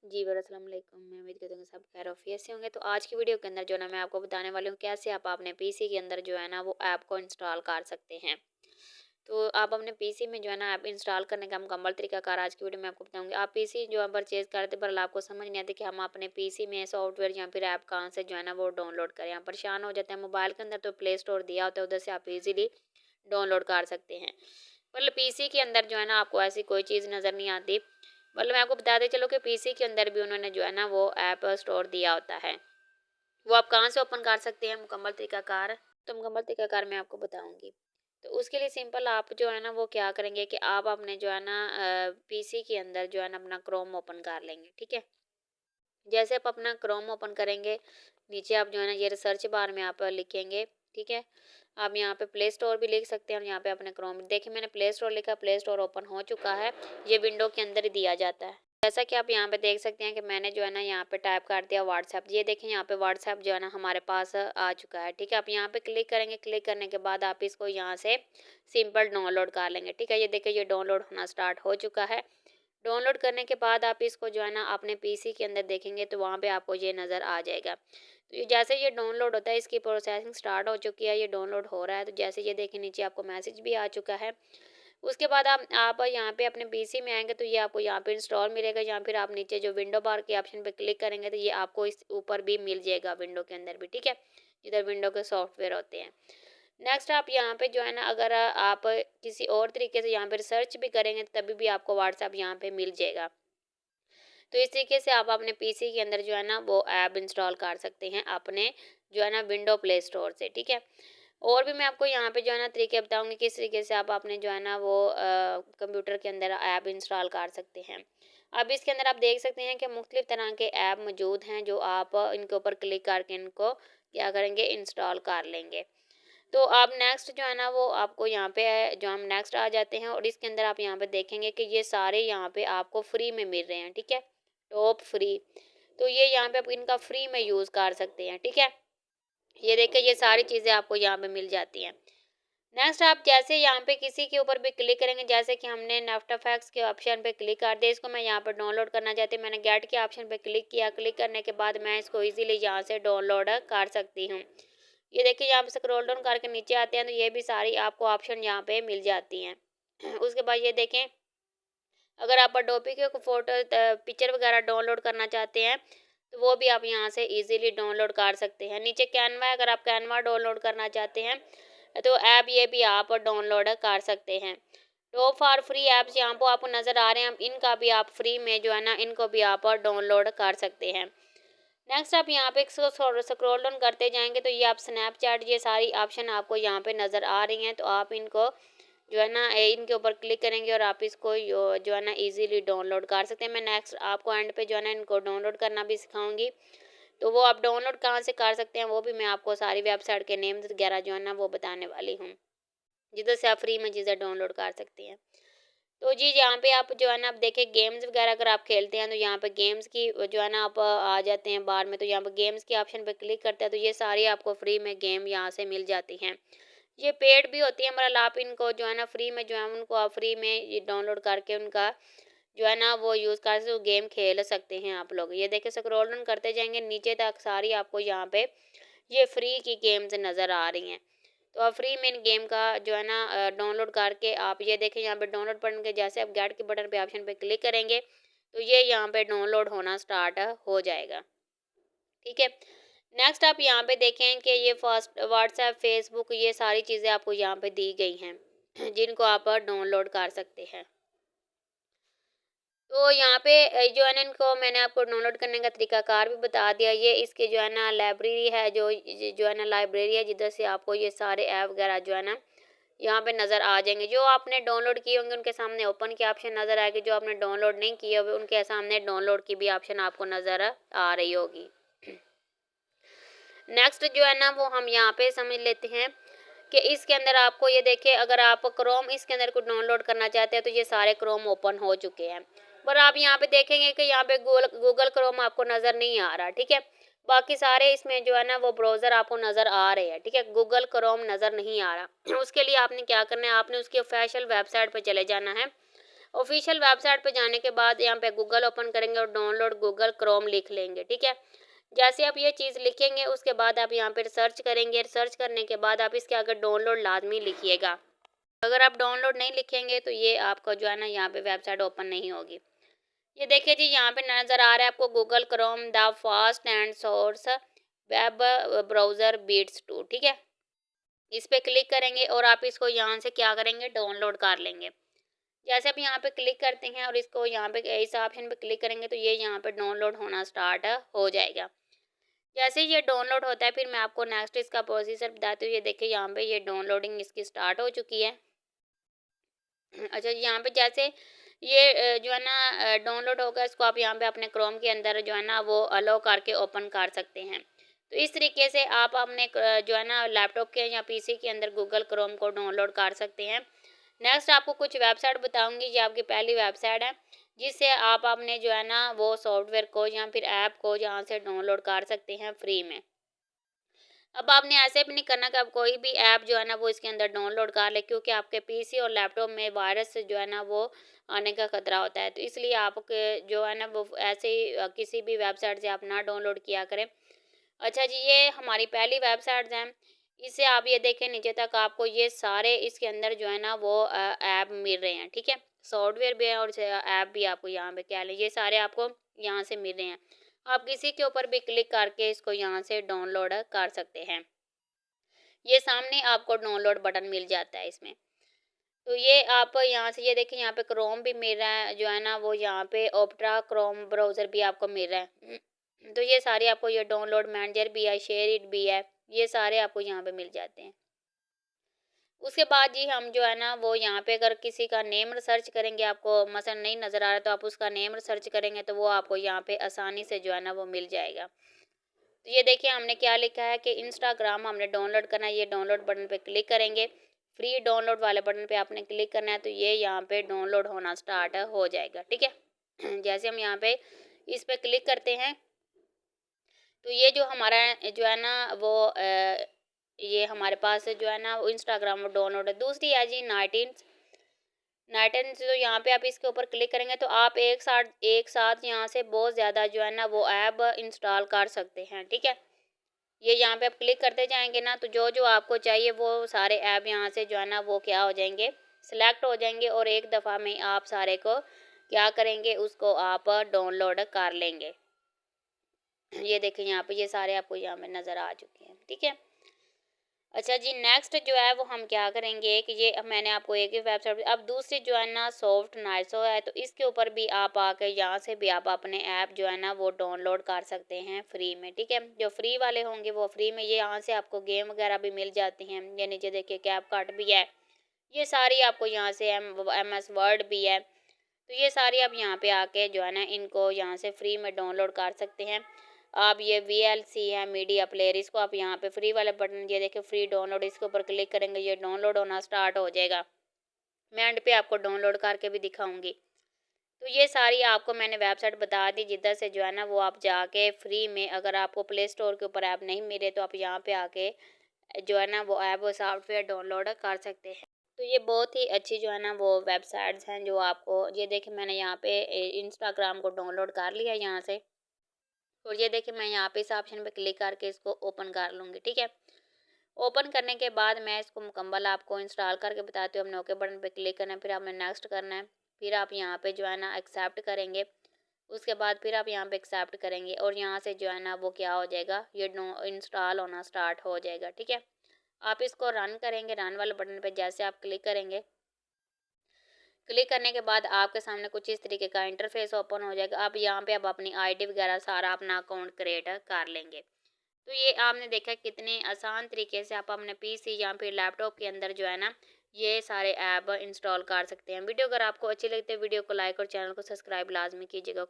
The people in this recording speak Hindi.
जी अस्सलाम वालेकुम। मैं उम्मीद करती हूँ कि सब खैर-ओ-आफ़ियत से होंगे। तो आज की वीडियो के अंदर जो है ना मैं आपको बताने वाली हूँ कैसे आप अपने पीसी के अंदर जो है ना वो ऐप को इंस्टॉल कर सकते हैं। तो आप अपने पीसी में जो है ना ऐप इंस्टॉल करने का मुकम्मल तरीकाकार आज की वीडियो में आपको बताऊँगी। आप पीसी जो है परचेज़ करते पर आपको समझ नहीं आती कि हम अपने पीसी में सॉफ्टवेयर या फिर ऐप कहाँ से जो है ना वो डाउनलोड करें। आप परेशान हो जाते हैं। मोबाइल के अंदर तो प्ले स्टोर दिया होता है, उधर से आप ईज़िली डाउनलोड कर सकते हैं। मतलब पीसी के अंदर जो है ना आपको ऐसी कोई चीज़ नज़र नहीं आती। मतलब मैं आपको बताते चलो कि पीसी के अंदर भी उन्होंने जो है ना वो ऐप स्टोर दिया होता है। वो आप कहाँ से ओपन कर सकते हैं मुकम्मल तरीकाकार, तो मुकम्मल तरीकाकार मैं आपको बताऊँगी। तो उसके लिए सिंपल आप जो है ना वो क्या करेंगे कि आप अपने जो है ना पीसी के अंदर जो है ना अपना क्रोम ओपन कर लेंगे, ठीक है? जैसे आप अपना क्रोम ओपन करेंगे, नीचे आप जो है ना ये रिसर्च बार में आप लिखेंगे, ठीक है? आप यहाँ पे प्ले स्टोर भी लिख सकते हैं और यहाँ पे अपने क्रोम देखिए मैंने प्ले स्टोर लिखा, प्ले स्टोर ओपन हो चुका है। ये विंडो के अंदर ही दिया जाता है। जैसा कि आप यहाँ पे देख सकते हैं कि मैंने जो है ना यहाँ पे टाइप कर दिया व्हाट्सएप। ये देखें यहाँ पे व्हाट्सएप जो है ना हमारे पास आ चुका है, ठीक है? आप यहाँ पे क्लिक करेंगे, क्लिक करने के बाद आप इसको यहाँ से सिंपल डाउनलोड कर लेंगे, ठीक है? ये देखिए ये डाउनलोड होना स्टार्ट हो चुका है। डाउनलोड करने के बाद आप इसको जो है ना अपने पीसी के अंदर देखेंगे तो वहाँ पे आपको ये नज़र आ जाएगा। तो ये जैसे ये डाउनलोड होता है इसकी प्रोसेसिंग स्टार्ट हो चुकी है, ये डाउनलोड हो रहा है। तो जैसे ये देखें नीचे आपको मैसेज भी आ चुका है। उसके बाद आप यहाँ पे अपने पीसी में आएंगे तो ये आपको यहाँ पे इंस्टॉल मिलेगा, या फिर आप नीचे जो विंडो बार के ऑप्शन पे क्लिक करेंगे तो ये आपको इस ऊपर भी मिल जाएगा विंडो के अंदर भी, ठीक है? जिधर विंडो के सॉफ्टवेयर होते हैं। नेक्स्ट आप यहाँ पे जो है ना अगर आप किसी और तरीके से यहाँ पे रिसर्च भी करेंगे तभी भी आपको व्हाट्सएप यहाँ पे मिल जाएगा। तो इस तरीके से आप अपने पीसी के अंदर जो है ना वो ऐप इंस्टॉल कर सकते हैं अपने जो है ना विंडो प्ले स्टोर से, ठीक है? और भी मैं आपको यहाँ पे जो है ना तरीके बताऊंगी किस तरीके से आप अपने जो है ना वो कंप्यूटर के अंदर ऐप इंस्टॉल कर सकते हैं। अब इसके अंदर आप देख सकते हैं कि मुख्तलिफ तरह के ऐप मौजूद हैं जो आप इनके ऊपर क्लिक करके इनको क्या करेंगे इंस्टॉल कर लेंगे। तो आप नेक्स्ट जो है ना वो आपको यहाँ पे जो हम नेक्स्ट आ जाते हैं और इसके अंदर आप यहाँ पे देखेंगे कि ये सारे यहाँ पे आपको फ्री में मिल रहे हैं, ठीक है? Top free. तो ये यहाँ पे आप इनका फ्री में यूज़ कर सकते हैं, ठीक है? ये देखिए ये सारी चीज़ें आपको यहाँ पे मिल जाती हैं। नेक्स्ट आप जैसे यहाँ पे किसी के ऊपर भी क्लिक करेंगे, जैसे कि हमने आफ्टर इफेक्ट्स के ऑप्शन पे क्लिक कर दिया, इसको मैं यहाँ पर डाउनलोड करना चाहती हूँ, मैंने गेट के ऑप्शन पे क्लिक किया, क्लिक करने के बाद मैं इसको इजीली यहाँ से डाउनलोड कर सकती हूँ। ये देखिए यहाँ पे स्क्रॉल डाउन करके नीचे आते हैं तो ये भी सारी आपको ऑप्शन यहाँ पे मिल जाती हैं। उसके बाद ये देखें अगर आप अडोबी के फोटो पिक्चर वगैरह डाउनलोड करना चाहते हैं तो वो भी आप यहाँ से इजीली डाउनलोड कर सकते हैं। नीचे कैनवा, अगर आप कैनवा डाउनलोड करना चाहते हैं तो ऐप ये भी आप डाउनलोड कर सकते हैं। टॉप फॉर फ्री ऐप्स यहाँ पर आपको नज़र आ रहे हैं, इनका भी आप फ्री में जो है ना इनको भी आप डाउनलोड कर सकते हैं। नेक्स्ट आप यहाँ पे स्क्रॉल डाउन करते जाएंगे तो ये आप स्नैपचैट, ये सारी ऑप्शन आपको यहाँ पे नज़र आ रही हैं, तो आप इनको जो है ना इनके ऊपर क्लिक करेंगे और आप इसको जो है ना इजीली डाउनलोड कर सकते हैं। मैं नेक्स्ट आपको एंड पे जो है ना इनको डाउनलोड करना भी सिखाऊंगी। तो वो आप डाउनलोड कहाँ से कर सकते हैं वो भी मैं आपको सारी वेबसाइट के नेम्स वगैरह जो है ना वो बताने वाली हूँ, जिधर से आप फ्री में चीज़ें डाउनलोड कर सकते हैं। तो जी यहाँ पे आप जो है ना आप देखिए गेम्स वगैरह अगर आप खेलते हैं तो यहाँ पे गेम्स की जो है ना आप आ जाते हैं बार में, तो यहाँ पे गेम्स के ऑप्शन पे क्लिक करते हैं तो ये सारी आपको फ्री में गेम यहाँ से मिल जाती हैं। ये पेड भी होती है, मतलब आप इनको जो है ना फ्री में जो है उनको आप फ्री में ये डाउनलोड करके उनका जो है ना वो यूज़ कर सकते, गेम खेल सकते हैं आप लोग। ये देखिए स्क्रॉल डाउन करते जाएंगे नीचे तक सारी आपको यहाँ पे ये फ्री की गेम्स नज़र आ रही हैं। तो आप फ्री में इन गेम का जो है ना डाउनलोड करके आप ये देखें यहाँ पे डाउनलोड करने के जैसे आप गेट के बटन पे ऑप्शन पे क्लिक करेंगे तो ये यहाँ पे डाउनलोड होना स्टार्ट हो जाएगा, ठीक है? नेक्स्ट आप यहाँ पे देखें कि ये फर्स्ट व्हाट्सएप, फेसबुक, ये सारी चीज़ें आपको यहाँ पे दी गई हैं जिनको आप डाउनलोड कर सकते हैं। तो यहाँ पे जो है ना इनको मैंने आपको डाउनलोड करने का तरीकाकार भी बता दिया। ये इसके जो है ना लाइब्रेरी है, जो है ना लाइब्रेरी है जिधर से आपको ये सारे ऐप वगैरह जो है ना यहाँ पे नज़र आ जाएंगे। जो आपने डाउनलोड किए होंगे उनके सामने ओपन की ऑप्शन नज़र आएगी, जो आपने डाउनलोड नहीं किए हुए उनके सामने डाउनलोड की भी ऑप्शन आपको नज़र आ रही होगी। नेक्स्ट जो है ना वो हम यहाँ पे समझ लेते हैं कि इसके अंदर आपको ये देखिए अगर आप क्रोम इसके अंदर को डाउनलोड करना चाहते हैं तो ये सारे क्रोम ओपन हो चुके हैं, पर आप यहाँ पे देखेंगे कि यहाँ पे गूगल क्रोम आपको नज़र नहीं आ रहा, ठीक है? बाकी सारे इसमें जो है ना वो ब्राउज़र आपको नज़र आ रहे हैं, ठीक है? गूगल क्रोम नज़र नहीं आ रहा। उसके लिए आपने क्या करना है, आपने उसकी ऑफिशियल वेबसाइट पर चले जाना है ऑफिशियल वेबसाइट पे जाने के बाद यहाँ पे गूगल ओपन करेंगे और डाउनलोड गूगल क्रोम लिख लेंगे, ठीक है। जैसे आप ये चीज़ लिखेंगे उसके बाद आप यहाँ पे सर्च करेंगे, सर्च करने के बाद आप इसके आगे डाउनलोड लाजमी लिखिएगा। अगर आप डाउनलोड नहीं लिखेंगे तो ये आपका जो है ना यहाँ पे वेबसाइट ओपन नहीं होगी। ये देखिए जी, यहाँ पे नज़र आ रहा है आपको Google Chrome the fast and source web browser beats 2, ठीक है। इस पे क्लिक करेंगे और आप इसको यहाँ से क्या करेंगे, डाउनलोड कर लेंगे। जैसे आप यहाँ पे क्लिक करते हैं और इसको यहाँ पे इस ऑप्शन पे क्लिक करेंगे तो ये यहाँ पे डाउनलोड होना स्टार्ट हो जाएगा। जैसे ये डाउनलोड होता है फिर मैं आपको नेक्स्ट इसका प्रोसीजर बताती हूँ। ये देखिए यहाँ पे ये डाउनलोडिंग इसकी स्टार्ट हो चुकी है। अच्छा, यहाँ पे जैसे ये जो है ना डाउनलोड होगा, इसको आप यहाँ पे अपने क्रोम के अंदर जो है ना वो अलाउ करके ओपन कर सकते हैं। तो इस तरीके से आप अपने जो है ना लैपटॉप के या पीसी के अंदर गूगल क्रोम को डाउनलोड कर सकते हैं। नेक्स्ट आपको कुछ वेबसाइट बताऊंगी, ये आपकी पहली वेबसाइट है जिससे आप अपने जो है ना वो सॉफ्टवेयर को या फिर ऐप को यहाँ से डाउनलोड कर सकते हैं फ्री में। अब आपने ऐसे भी नहीं करना कि आप कोई भी ऐप जो है ना वो इसके अंदर डाउनलोड कर ले, क्योंकि आपके पीसी और लैपटॉप में वायरस से जो है ना वो आने का खतरा होता है। तो इसलिए आपके जो है ना वो ऐसे ही किसी भी वेबसाइट से आप ना डाउनलोड किया करें। अच्छा जी, ये हमारी पहली वेबसाइट हैं। इससे आप ये देखें नीचे तक आपको ये सारे इसके अंदर जो है ना वो ऐप मिल रहे हैं, ठीक है। सॉफ्टवेयर भी है और ऐप भी आपको यहाँ पे क्या लें, ये सारे आपको यहाँ से मिल रहे हैं। आप किसी के ऊपर भी क्लिक करके इसको यहाँ से डाउनलोड कर सकते हैं। ये सामने आपको डाउनलोड बटन मिल जाता है इसमें। तो ये आप यहाँ से ये देखिए, यहाँ पे क्रोम भी मिल रहा है जो है ना वो, यहाँ पे ओपेरा क्रोम ब्राउज़र भी आपको मिल रहा है। तो ये सारे आपको, ये डाउनलोड मैनेजर भी है, शेयर इट भी है, ये सारे आपको यहाँ पे मिल जाते हैं। उसके बाद जी हम जो है ना वो यहाँ पे अगर किसी का नेम सर्च करेंगे, आपको मसलन नहीं नज़र आ रहा तो आप उसका नेम सर्च करेंगे तो वो आपको यहाँ पे आसानी से जो है ना वो मिल जाएगा। तो ये देखिए हमने क्या लिखा है कि इंस्टाग्राम हमने डाउनलोड करना है। ये डाउनलोड बटन पे क्लिक करेंगे, फ्री डाउनलोड वाले बटन पे आपने क्लिक करना है तो ये यहाँ पे डाउनलोड होना स्टार्ट हो जाएगा, ठीक है। जैसे हम यहाँ पे इस पे क्लिक करते हैं तो ये जो हमारा जो है ना वो ये हमारे पास जो है ना वो इंस्टाग्राम वो डाउनलोड है। दूसरी है जी नाइटन से, तो यहाँ पे आप इसके ऊपर क्लिक करेंगे तो आप एक साथ यहाँ से बहुत ज़्यादा जो है ना वो ऐप इंस्टॉल कर सकते हैं, ठीक है। ये यहाँ पे आप क्लिक करते जाएंगे ना तो जो जो आपको चाहिए वो सारे ऐप यहाँ से जो है ना वो क्या हो जाएंगे, सिलेक्ट हो जाएंगे और एक दफ़ा में आप सारे को क्या करेंगे, उसको आप डाउनलोड कर लेंगे। ये देखिए यहाँ पे ये सारे आपको यहाँ पे नज़र आ चुके हैं, ठीक है। अच्छा जी, नेक्स्ट जो है वो हम क्या करेंगे कि ये मैंने आपको एक ही वेबसाइट, अब दूसरी जो है ना सॉफ्ट नाइसो है, तो इसके ऊपर भी आप आके यहाँ से भी आप अपने ऐप जो है ना वो डाउनलोड कर सकते हैं फ्री में, ठीक है। जो फ्री वाले होंगे वो फ्री में, ये यहाँ से आपको गेम वगैरह भी मिल जाती हैं। ये नीचे देखिए कैप कार्ड भी है, ये सारी आपको यहाँ से MS वर्ड भी है। तो ये सारी आप यहाँ पे आके जो है ना इनको यहाँ से फ्री में डाउनलोड कर सकते हैं। आप ये VLC है मीडिया प्लेयर, इसको आप यहाँ पे फ्री वाले बटन, ये देखिए फ्री डाउनलोड, इसके ऊपर क्लिक करेंगे ये डाउनलोड होना स्टार्ट हो जाएगा। मैं एंड पे आपको डाउनलोड करके भी दिखाऊंगी। तो ये सारी आपको मैंने वेबसाइट बता दी जिधर से जो है ना वो आप जाके फ्री में, अगर आपको प्ले स्टोर के ऊपर ऐप नहीं मिले तो आप यहाँ पे आके जो है ना वो ऐप सॉफ्टवेयर डाउनलोड कर सकते हैं। तो ये बहुत ही अच्छी जो है ना वो वेबसाइट्स हैं जो आपको, ये देखिए मैंने यहाँ पे इंस्टाग्राम को डाउनलोड कर लिया यहाँ से, और ये देखिए मैं यहाँ पे इस ऑप्शन पे क्लिक करके इसको ओपन कर लूँगी, ठीक है। ओपन करने के बाद मैं इसको मुकम्मल आपको इंस्टॉल करके बताती हूँ। हमने ओके बटन पे क्लिक करना है, फिर आपने नेक्स्ट करना है, फिर आप यहाँ पे जो है ना एक्सेप्ट करेंगे। उसके बाद फिर आप यहाँ पे एक्सेप्ट करेंगे और यहाँ से जो है ना वो क्या हो जाएगा, ये इंस्टॉल होना स्टार्ट हो जाएगा, ठीक है। आप इसको रन करेंगे, रन वाले बटन पे जैसे आप क्लिक करेंगे, क्लिक करने के बाद आपके सामने कुछ इस तरीके का इंटरफेस ओपन हो जाएगा। आप यहाँ पे आप अपनी ID वगैरह सारा अपना अकाउंट क्रिएट कर लेंगे। तो ये आपने देखा कितने आसान तरीके से आप अपने PC या फिर लैपटॉप के अंदर जो है ना ये सारे ऐप इंस्टॉल कर सकते हैं। वीडियो अगर आपको अच्छी लगती है वीडियो को लाइक और चैनल को सब्सक्राइब लाजमी कीजिएगा।